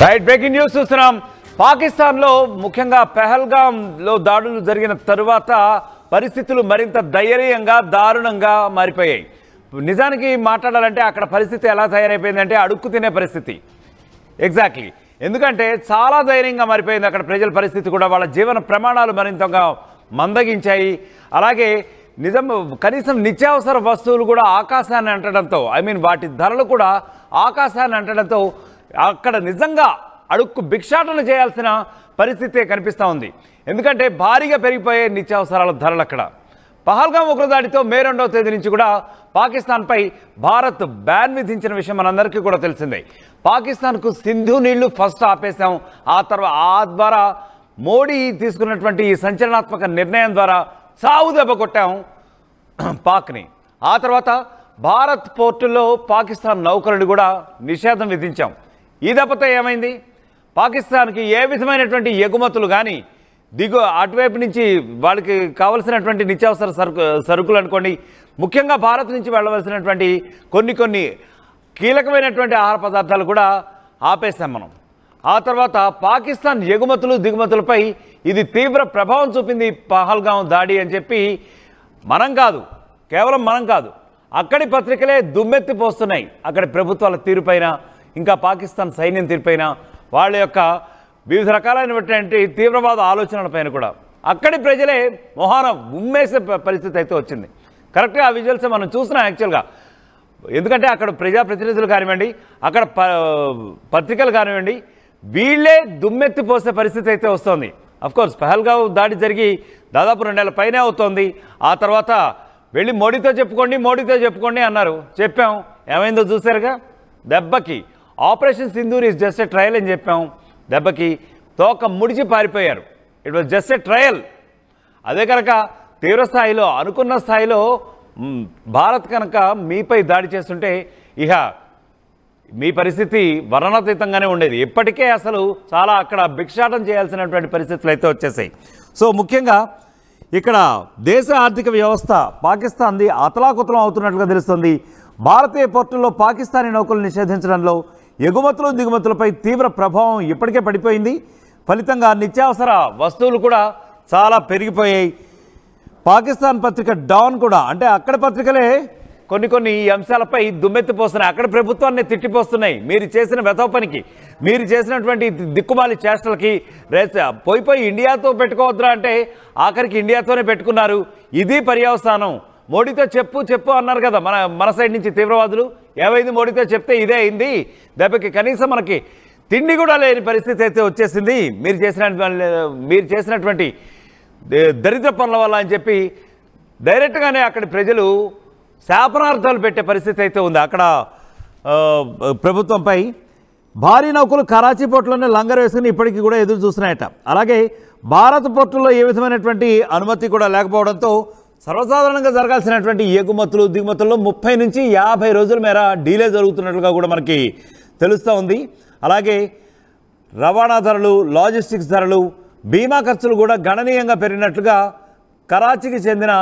Right breaking news చూస్తున్నాం. పాకిస్తాన్లో ముఖ్యంగా పెహల్గాంలో దాడులు జరిగిన తరువాత పరిస్థితులు మరింత దయనీయంగా దారుణంగా మారిపోయాయి. నిజానికి మాట్లాడాలంటే అక్కడ పరిస్థితి ఎలా తయారైపోయిందంటే అడుక్కు తినే పరిస్థితి. ఎగ్జాక్ట్లీ. ఎందుకంటే చాలా దయనీయంగా మారిపోయింది అక్కడ ప్రజల పరిస్థితి కూడా. వాళ్ళ జీవన ప్రమాణాలు మరింతగా మందగించాయి. అలాగే కనీసం నిత్యావసర వస్తువులు కూడా ఆకాశాన్ని అంటడంతో, వాటి ధరలు కూడా ఆకాశాన్ని అంటడంతో అక్కడ నిజంగా అడుక్కు భిక్షాటన చేయాల్సిన పరిస్థితే కనిపిస్తూ ఉంది. ఎందుకంటే భారీగా పెరిగిపోయే నిత్యావసరాల ధరలు అక్కడ. పహల్గాం ఉగ్రదాడితో మే 2వ తేదీ నుంచి కూడా పాకిస్తాన్పై భారత్ బ్యాన్ విధించిన విషయం మనందరికీ కూడా తెలిసిందే. పాకిస్తాన్కు సింధు నీళ్లు ఫస్ట్ ఆపేశాం. ఆ ద్వారా మోడీ తీసుకున్నటువంటి ఈ సంచలనాత్మక నిర్ణయం ద్వారా చావు దెబ్బ కొట్టాం పాక్ని. ఆ తర్వాత భారత్ పోర్టుల్లో పాకిస్తాన్ నౌకలను కూడా నిషేధం విధించాం. ఈ దెబ్బతో ఏమైంది? పాకిస్తాన్కి ఏ విధమైనటువంటి ఎగుమతులు కానీ అటువైపు నుంచి వాళ్ళకి కావలసినటువంటి నిత్యావసర సరుకులు అనుకోండి, ముఖ్యంగా భారత్ నుంచి వెళ్ళవలసినటువంటి కొన్ని కీలకమైనటువంటి ఆహార పదార్థాలు కూడా ఆపేశాం మనం. ఆ తర్వాత పాకిస్తాన్ ఎగుమతులు దిగుమతులపై ఇది తీవ్ర ప్రభావం చూపింది పహల్గాం దాడి అని చెప్పి కేవలం మనం కాదు, అక్కడి పత్రికలే దుమ్మెత్తి పోస్తున్నాయి. అక్కడి ప్రభుత్వాల తీరుపైన, ఇంకా పాకిస్తాన్ సైన్యం తీరుపైన, వాళ్ళ యొక్క వివిధ రకాలైనటువంటి తీవ్రవాద ఆలోచనలపైన కూడా అక్కడి ప్రజలే మొహాన ఉమ్మేసే పరిస్థితి అయితే వచ్చింది. కరెక్ట్గా ఆ విజువల్స్ మనం చూసినాం యాక్చువల్గా. ఎందుకంటే అక్కడ ప్రజాప్రతినిధులు కానివ్వండి, అక్కడ పత్రికలు కానివ్వండి, వీళ్ళే దుమ్మెత్తి పోసే పరిస్థితి అయితే వస్తుంది. అఫ్కోర్స్ పహల్గాం దాడి జరిగి దాదాపు 2 నెలల పైనే అవుతోంది. ఆ తర్వాత వెళ్ళి మోడీతో చెప్పుకోండి అన్నారు. చెప్పాం, ఏమైందో చూశారుగా. దెబ్బకి operation Sindoor is just a trial అని చెప్పాం. దెబ్బకి తోక ముడిచి పారిపోయారు. It was just a trial. అదే కనుక తీవ్రస్థాయిలో అనుకున్న స్థాయిలో భారత్ కనుక మీపై దాడి చేస్తుంటే ఇక మీ పరిస్థితి వర్ణనాతీతంగానే ఉండేది. ఇప్పటికే అసలు చాలా అక్కడ భిక్షాటం చేయాల్సినటువంటి పరిస్థితులు అయితే వచ్చేసాయి. సో ముఖ్యంగా ఇక్కడ దేశ ఆర్థిక వ్యవస్థ పాకిస్తాన్ది అతలాకుతలం అవుతున్నట్లుగా తెలుస్తుంది. భారతీయ పోర్టుల్లో పాకిస్తానీ నౌకలు నిషేధించడంలో ఎగుమతులు దిగుమతులపై తీవ్ర ప్రభావం ఇప్పటికే పడిపోయింది. ఫలితంగా నిత్యావసర వస్తువులు కూడా చాలా పెరిగిపోయాయి. పాకిస్తాన్ పత్రిక డాన్ కూడా, అంటే అక్కడ పత్రికలే కొన్ని ఈ అంశాలపై దుమ్మెత్తిపోస్తున్నాయి. అక్కడ ప్రభుత్వాన్ని తిట్టిపోస్తున్నాయి. మీరు చేసిన వెధవ పనికి, మీరు చేసినటువంటి దిక్కుమాలి చేష్టలకి పోయి ఇండియాతో పెట్టుకోవద్దురా అంటే ఆఖరికి ఇండియాతోనే పెట్టుకున్నారు. ఇది పర్యవసానం. మోడీతో చెప్పు అన్నారు కదా మన సైడ్ నుంచి తీవ్రవాదులు. ఏమైంది? మోడీతో చెప్తే ఇదే అయింది. దెబ్బకి కనీసం మనకి తిండి కూడా లేని పరిస్థితి అయితే వచ్చేసింది మీరు చేసినటువంటి దరిద్ర పనుల వల్ల అని చెప్పి డైరెక్ట్గానే అక్కడి ప్రజలు శాపనార్థాలు పెట్టే పరిస్థితి అయితే ఉంది. అక్కడ ప్రభుత్వంపై భారీ నౌకలు కరాచీ పోర్టులోనే లంగర్ వేసుకుని ఇప్పటికీ కూడా ఎదురు చూస్తున్నాయట. అలాగే భారత పోర్టుల్లో ఏ విధమైనటువంటి అనుమతి కూడా లేకపోవడంతో సర్వసాధారణంగా జరగాల్సినటువంటి ఎగుమతులు దిగుమతుల్లో 30 నుంచి 50 రోజుల మేర డీలే జరుగుతున్నట్లుగా కూడా మనకి తెలుస్తూ ఉంది. అలాగే రవాణా ధరలు, లాజిస్టిక్స్ ధరలు, బీమా ఖర్చులు కూడా గణనీయంగా పెరిగినట్లుగా కరాచీకి చెందిన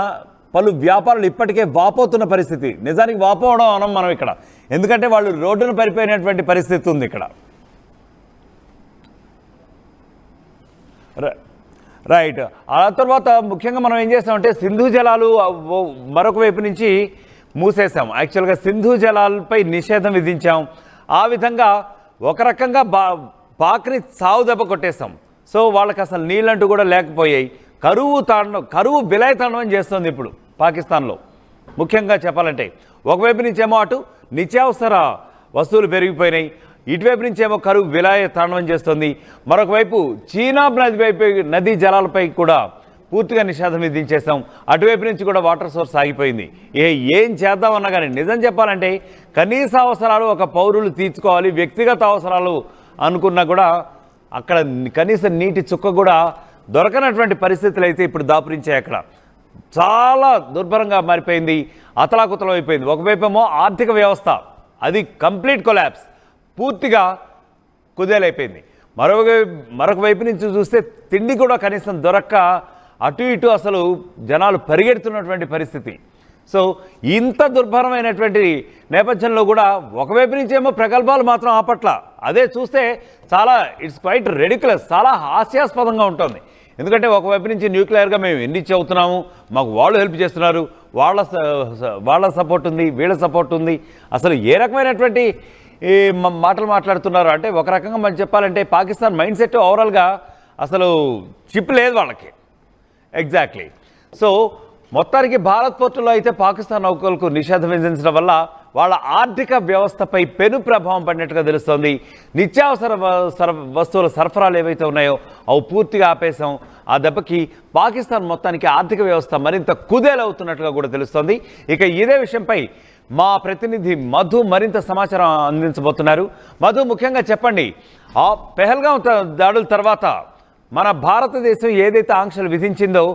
పలు వ్యాపారులు ఇప్పటికే వాపోతున్న పరిస్థితి. నిజానికి వాపోవడం అనం మనం ఇక్కడ, ఎందుకంటే వాళ్ళు రోడ్డును పరిపోయినటువంటి పరిస్థితి ఉంది ఇక్కడ. రైట్. ఆ తర్వాత ముఖ్యంగా మనం ఏం చేస్తామంటే సింధు జలాలు మరొక వైపు నుంచి మూసేసాం. యాక్చువల్గా సింధు జలాలపై నిషేధం విధించాం. ఆ విధంగా ఒక రకంగా పాక్ని సావు దెబ్బ కొట్టేస్తాం. సో వాళ్ళకి అసలు నీళ్ళంటూ కూడా లేకపోయాయి. కరువు విలయతాండవం చేస్తుంది ఇప్పుడు పాకిస్తాన్లో. ముఖ్యంగా చెప్పాలంటే ఒకవైపు నుంచేమో అటు నిత్యావసర వస్తువులు పెరిగిపోయినాయి, ఇటువైపు నుంచేమో కరువు విలయ తాండవం చేస్తుంది. మరొక వైపు చీనా నదీ జలాలపై కూడా పూర్తిగా నిషేధం విధించేస్తాం. అటువైపు నుంచి కూడా వాటర్ సోర్స్ ఆగిపోయింది. ఏం చేద్దామన్నా కానీ నిజం చెప్పాలంటే కనీస అవసరాలు ఒక పౌరులు తీర్చుకోవాలి. వ్యక్తిగత అవసరాలు అనుకున్నా కూడా అక్కడ కనీస నీటి చుక్క కూడా దొరకనటువంటి పరిస్థితులు అయితే ఇప్పుడు దాపురించాయి. అక్కడ చాలా దుర్భరంగా మారిపోయింది, అతలాకుతలం అయిపోయింది. ఒకవైపేమో ఆర్థిక వ్యవస్థ అది కంప్లీట్ కొలాప్స్, పూర్తిగా కుదేలైపోయింది. మరొక వైపు నుంచి చూస్తే తిండి కూడా కనీసం దొరక్క అటు ఇటు అసలు జనాలు పరిగెడుతున్నటువంటి పరిస్థితి. సో ఇంత దుర్భరమైనటువంటి నేపథ్యంలో కూడా ఒకవైపు నుంచి ఏమో ప్రగల్భాలు మాత్రం ఆపట్ల. అదే చూస్తే చాలా ఇట్స్ క్వైట్ రెడిక్యులస్, చాలా హాస్యాస్పదంగా ఉంటుంది. ఎందుకంటే ఒకవైపు నుంచి న్యూక్లియర్గా మేము ఎన్ని చెబుతున్నాము, మాకు వాళ్ళు హెల్ప్ చేస్తున్నారు, వాళ్ళ సపోర్ట్ ఉంది, వీళ్ళ సపోర్ట్ ఉంది. అసలు ఏ రకమైనటువంటి ఈ మాటలు మాట్లాడుతున్నారు అంటే, ఒక రకంగా మనం చెప్పాలంటే పాకిస్తాన్ మైండ్ సెట్ ఓవరాల్గా అసలు చిప్ లేదు వాళ్ళకి. ఎగ్జాక్ట్లీ. సో మొత్తానికి భారత్ పోర్టులో అయితే పాకిస్తాన్ నౌకలకు నిషేధం విధించడం వల్ల వాళ్ళ ఆర్థిక వ్యవస్థపై పెను ప్రభావం పడినట్టుగా తెలుస్తోంది. నిత్యావసర వస్తువుల సరఫరాలు ఏవైతే ఉన్నాయో అవి పూర్తిగా ఆపేశాం. ఆ దెబ్బకి పాకిస్తాన్ మొత్తానికి ఆర్థిక వ్యవస్థ మరింత కుదేలవుతున్నట్టుగా కూడా తెలుస్తోంది. ఇక ఇదే విషయంపై మా ప్రతినిధి మధు మరింత సమాచారం అందించబోతున్నారు. మధు, ముఖ్యంగా చెప్పండి, ఆ పెహల్గాం దాడుల తర్వాత మన భారతదేశం ఏదైతే ఆంక్షలు విధించిందో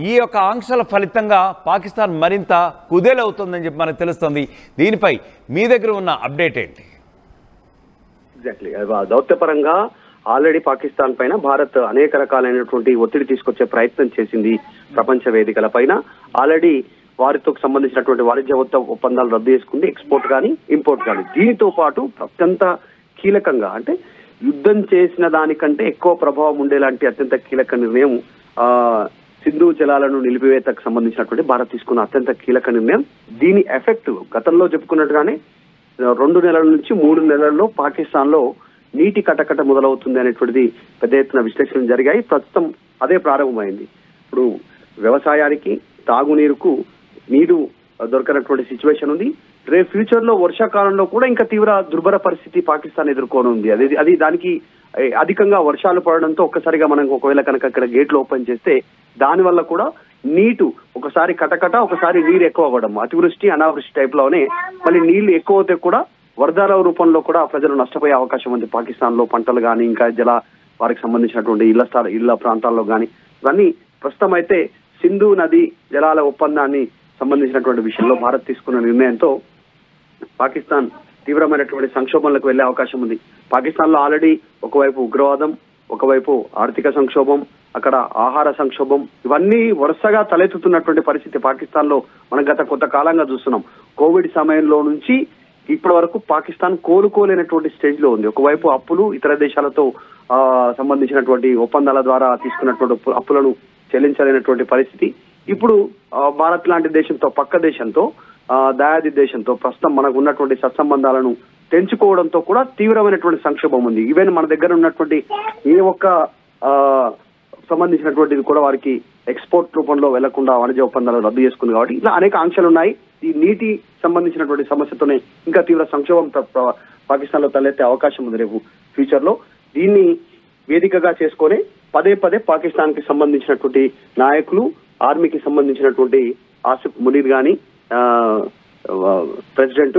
ఈ యొక్క ఆంక్షల ఫలితంగా పాకిస్తాన్ మరింత కుదేలవుతుందని చెప్పి మనకు తెలుస్తుంది. దీనిపై మీ దగ్గర ఉన్న అప్డేట్ ఏంటి? ఎగ్జాక్ట్లీ, దౌత్యపరంగా ఆల్రెడీ పాకిస్తాన్ పైన భారత్ అనేక రకాలైనటువంటి ఒత్తిడి తీసుకొచ్చే ప్రయత్నం చేసింది. ప్రపంచ వేదికల పైన ఆల్రెడీ వారితో సంబంధించినటువంటి వాణిజ్య ఒప్పందాలు రద్దు చేసుకుంది, ఎక్స్పోర్ట్ కానీ ఇంపోర్ట్ కానీ. దీనితో పాటు అత్యంత కీలకంగా, అంటే యుద్ధం చేసిన దానికంటే ఎక్కువ ప్రభావం ఉండేలాంటి అత్యంత కీలక నిర్ణయం సింధు జలాలను నిలిపివేతకు సంబంధించినటువంటి భారత్ తీసుకున్న అత్యంత కీలక నిర్ణయం. దీని ఎఫెక్ట్ గతంలో చెప్పుకున్నట్టుగానే 2 నెలల నుంచి 3 నెలల్లో పాకిస్తాన్ లో నీటి కటకట మొదలవుతుంది అనేటువంటిది పెద్ద ఎత్తున విశ్లేషణలు జరిగాయి. ప్రస్తుతం అదే ప్రారంభమైంది. ఇప్పుడు వ్యవసాయానికి, తాగునీరుకు నీరు దొరకనటువంటి సిచ్యువేషన్ ఉంది. రేపు ఫ్యూచర్ లో వర్షాకాలంలో కూడా ఇంకా తీవ్ర దుర్భర పరిస్థితి పాకిస్తాన్ ఎదుర్కోనుంది. అది దానికి అధికంగా వర్షాలు పడడంతో ఒక్కసారిగా మనం ఒకవేళ కనుక ఇక్కడ గేట్లు ఓపెన్ చేస్తే దాని వల్ల కూడా నీటు ఒకసారి కటకట, ఒకసారి నీరు ఎక్కువ అవ్వడం, అతివృష్టి అనావృష్టి టైప్ లోనే మళ్ళీ నీళ్లు ఎక్కువ అవుతే కూడా వరదల రూపంలో కూడా ప్రజలు నష్టపోయే అవకాశం ఉంది. పాకిస్తాన్ లో పంటలు కానీ, ఇంకా వారికి సంబంధించినటువంటి ఇళ్ల ప్రాంతాల్లో కానీ. ఇవన్నీ ప్రస్తుతం అయితే సింధు నది జలాల ఒప్పందాన్ని సంబంధించినటువంటి విషయంలో భారత్ తీసుకున్న నిర్ణయంతో పాకిస్తాన్ తీవ్రమైనటువంటి సంక్షోభంలోకి వెళ్లే అవకాశం ఉంది. పాకిస్తాన్ లో ఆల్రెడీ ఒకవైపు ఉగ్రవాదం, ఒకవైపు ఆర్థిక సంక్షోభం, అక్కడ ఆహార సంక్షోభం, ఇవన్నీ వరుసగా తలెత్తుతున్నటువంటి పరిస్థితి పాకిస్తాన్ లో మనం గత కొంతకాలంగా చూస్తున్నాం. కోవిడ్ సమయంలో నుంచి ఇప్పటి వరకు పాకిస్తాన్ కోలుకోలేనటువంటి స్టేజ్ లో ఉంది. ఒకవైపు అప్పులు, ఇతర దేశాలతో సంబంధించినటువంటి ఒప్పందాల ద్వారా తీసుకున్నటువంటి అప్పులను చెల్లించలేనటువంటి పరిస్థితి. ఇప్పుడు భారత్ లాంటి దేశంతో, పక్క దేశంతో, దయాది దేశంతో ప్రస్తుతం మనకు ఉన్నటువంటి సత్సంబంధాలను తెంచుకోవడంతో కూడా తీవ్రమైనటువంటి సంక్షోభం ఉంది. ఈవెన్ మన దగ్గర ఉన్నటువంటి ఏ ఒక్క సంబంధించినటువంటిది కూడా వారికి ఎక్స్పోర్ట్ రూపంలో వెళ్లకుండా వాణిజ్య ఒప్పందాలు రద్దు చేసుకుంది. కాబట్టి ఇలా అనేక ఆంక్షలు ఉన్నాయి. ఈ నీటి సంబంధించినటువంటి సమస్యతోనే ఇంకా తీవ్ర సంక్షోభం పాకిస్తాన్ లో తలెత్తే అవకాశం ఉంది రేపు ఫ్యూచర్ లో. దీన్ని వేదికగా చేసుకొని పదే పాకిస్తాన్ కి సంబంధించినటువంటి నాయకులు, ఆర్మీకి సంబంధించినటువంటి ఆసిఫ్ మునీర్ గాని, ప్రెసిడెంట్,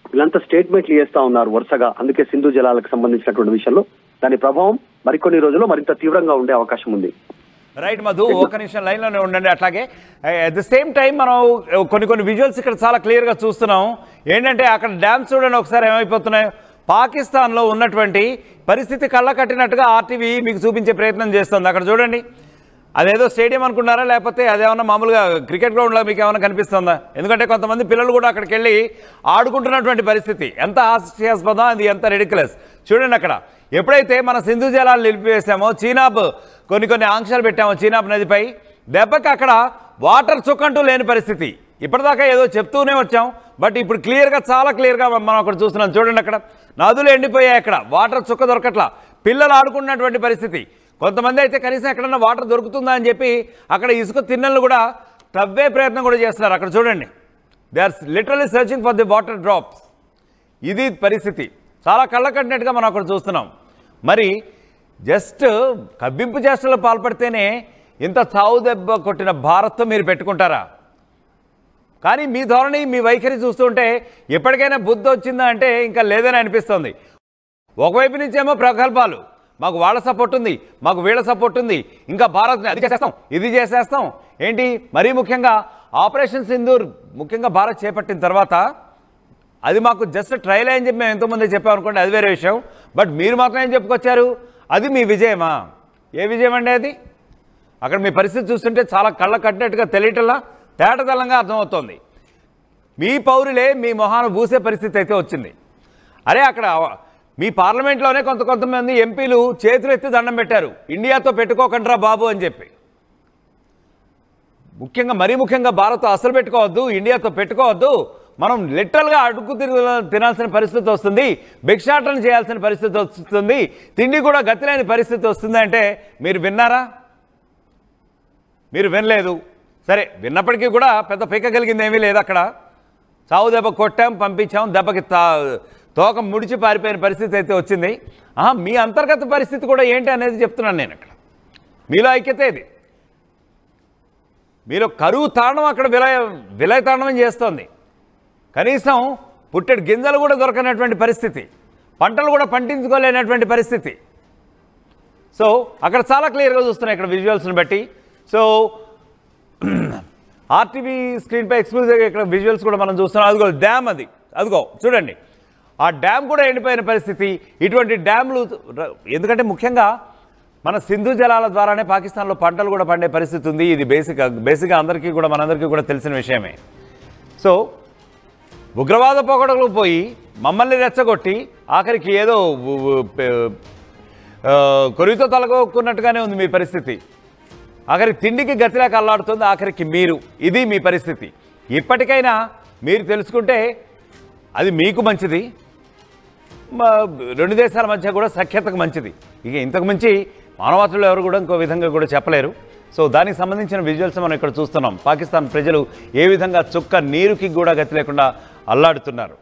వీళ్ళంతా స్టేట్మెంట్లు చేస్తా ఉన్నారు వరుసగా. అందుకే సింధు జలాలకు సంబంధించినటువంటి విషయంలో దాని ప్రభావం మరికొన్ని రోజుల్లో మరింత తీవ్రంగా ఉండే అవకాశం ఉంది. రైట్ మధు, ఒక నిమిషం లైన్లోనే ఉండండి. అట్లాగే అట్ ద సేమ్ టైం మనం కొన్ని విజువల్స్ ఇక్కడ చాలా క్లియర్గా చూస్తున్నాం. ఏంటంటే అక్కడ డ్యామ్స్ చూడండి ఒకసారి ఏమైపోతున్నాయో. పాకిస్తాన్లో ఉన్నటువంటి పరిస్థితి కళ్ళ కట్టినట్టుగా ఆర్టీవీ మీకు చూపించే ప్రయత్నం చేస్తుంది. అక్కడ చూడండి, అదేదో స్టేడియం అనుకున్నారా, లేకపోతే అదేమన్నా మామూలుగా క్రికెట్ గ్రౌండ్లో మీకు ఏమైనా కనిపిస్తుందా? ఎందుకంటే కొంతమంది పిల్లలు కూడా అక్కడికి వెళ్ళి ఆడుకుంటున్నటువంటి పరిస్థితి. ఎంత హాస్యాస్పదం, అది ఎంత రెడిక్యులస్. చూడండి, అక్కడ ఎప్పుడైతే మన సింధు జలాలు నిలిపివేసామో, చీనాబ్ కొన్ని ఆంక్షలు పెట్టామో చీనాబ్ నదిపై, దెబ్బకి అక్కడ వాటర్ చుక్కంటూ లేని పరిస్థితి. ఇప్పటిదాకా ఏదో చెప్తూనే వచ్చాం, బట్ ఇప్పుడు క్లియర్గా, చాలా క్లియర్గా మనం అక్కడ చూస్తున్నాం. చూడండి, అక్కడ నదులు ఎండిపోయాయి, అక్కడ వాటర్ చుక్క దొరకట్లా, పిల్లలు ఆడుకున్నటువంటి పరిస్థితి. కొంతమంది అయితే కనీసం ఎక్కడన్నా వాటర్ దొరుకుతుందా అని చెప్పి అక్కడ ఇసుక తిన్నెలను కూడా తవ్వే ప్రయత్నం కూడా చేస్తున్నారు. అక్కడ చూడండి, they are literally searching for the water drops. ఇది పరిస్థితి, చాలా కళ్ళ కట్టినట్టుగా మనం అక్కడ చూస్తున్నాం. మరి జస్ట్ కవ్వింపు చేష్టలు పాల్పడితేనే ఇంత చావు దెబ్బ కొట్టిన భారత్తో మీరు పెట్టుకుంటారా? కానీ మీ ధోరణి, మీ వైఖరి చూస్తుంటే ఎప్పటికైనా బుద్ధి వచ్చిందా అంటే ఇంకా లేదని అనిపిస్తుంది. ఒకవైపు నుంచేమో ప్రగల్భాలు, మాకు వాళ్ళ సపోర్ట్ ఉంది, మాకు వీళ్ళ సపోర్ట్ ఉంది, ఇంకా భారత్ని అది చేసేస్తాం, ఇది చేసేస్తాం ఏంటి. మరీ ముఖ్యంగా ఆపరేషన్ సింధూర్ ముఖ్యంగా భారత్ చేపట్టిన తర్వాత అది మాకు జస్ట్ ట్రయల్ అని చెప్పి మేము ఎంతోమంది చెప్పాం అనుకోండి, అది వేరే విషయం. బట్ మీరు మాత్రం ఏం చెప్పుకొచ్చారు, అది మీ విజయమా? ఏ విజయం అండి అది? అక్కడ మీ పరిస్థితి చూస్తుంటే చాలా కళ్ళ కట్టినట్టుగా తెలియటల్లా. తేటతెల్లంగా అర్థమవుతోంది. మీ పౌరులే మీ మొహాన పూసే పరిస్థితి అయితే వచ్చింది. అరే అక్కడ మీ పార్లమెంట్లోనే కొంతమంది ఎంపీలు చేతులు ఎత్తి దండం పెట్టారు, ఇండియాతో పెట్టుకోకండ్రా బాబు అని చెప్పి. మరీ ముఖ్యంగా భారత్ అసలు పెట్టుకోవద్దు, ఇండియాతో పెట్టుకోవద్దు, మనం లిటరల్గా అడుగు తినాల్సిన పరిస్థితి వస్తుంది, భిక్షాటన చేయాల్సిన పరిస్థితి వస్తుంది, తిండి కూడా గతిలేని పరిస్థితి వస్తుంది అంటే మీరు విన్నారా? మీరు వినలేదు. సరే, విన్నప్పటికీ కూడా పెద్ద పీకగలిగింది ఏమీ లేదు. అక్కడ చావు దెబ్బ కొట్టాం, పంపించాం, దెబ్బకి తోక ముడిచి పారిపోయిన పరిస్థితి అయితే వచ్చింది. మీ అంతర్గత పరిస్థితి కూడా ఏంటి అనేది చెప్తున్నాను నేను. అక్కడ మీలో ఐక్యత ఇది. మీలో కరువు తాండవం అక్కడ విలయ తాండవం చేస్తోంది. కనీసం పుట్టెడు గింజలు కూడా దొరకనటువంటి పరిస్థితి, పంటలు కూడా పండించుకోలేనటువంటి పరిస్థితి. సో అక్కడ చాలా క్లియర్గా చూస్తున్నాయి ఇక్కడ విజువల్స్ని బట్టి. సో ఆర్టీవీ స్క్రీన్పై ఎక్స్క్లూజివ్గా ఇక్కడ విజువల్స్ కూడా మనం చూస్తున్నాం. అదిగో డ్యామ్, అదిగో చూడండి, ఆ డ్యామ్ కూడా ఎండిపోయిన పరిస్థితి. ఇటువంటి డ్యామ్లు ఎందుకంటే ముఖ్యంగా మన సింధు జలాల ద్వారానే పాకిస్తాన్లో పంటలు కూడా పండే పరిస్థితి ఉంది. ఇది బేసిక్గా మనందరికీ కూడా తెలిసిన విషయమే. సో ఉగ్రవాద పోకడలు పోయి మమ్మల్ని రెచ్చగొట్టి ఆఖరికి ఏదో కొరితో తలగొక్కున్నట్టుగానే ఉంది మీ పరిస్థితి. ఆఖరికి తిండికి గతిలేక అల్లాడుతుంది ఆఖరికి మీరు. ఇది మీ పరిస్థితి. ఇప్పటికైనా మీరు తెలుసుకుంటే అది మీకు మంచిది, రెండు దేశాల మధ్య కూడా సఖ్యతకు మంచిది. ఇక ఇంతకు మించి మానవతలు ఎవరు కూడా ఇంకో విధంగా కూడా చెప్పలేరు. సో దానికి సంబంధించిన విజువల్స్ మనం ఇక్కడ చూస్తున్నాం. పాకిస్తాన్ ప్రజలు ఏ విధంగా చుక్క నీరుకి కూడా గతి లేకుండా అల్లాడుతున్నారు.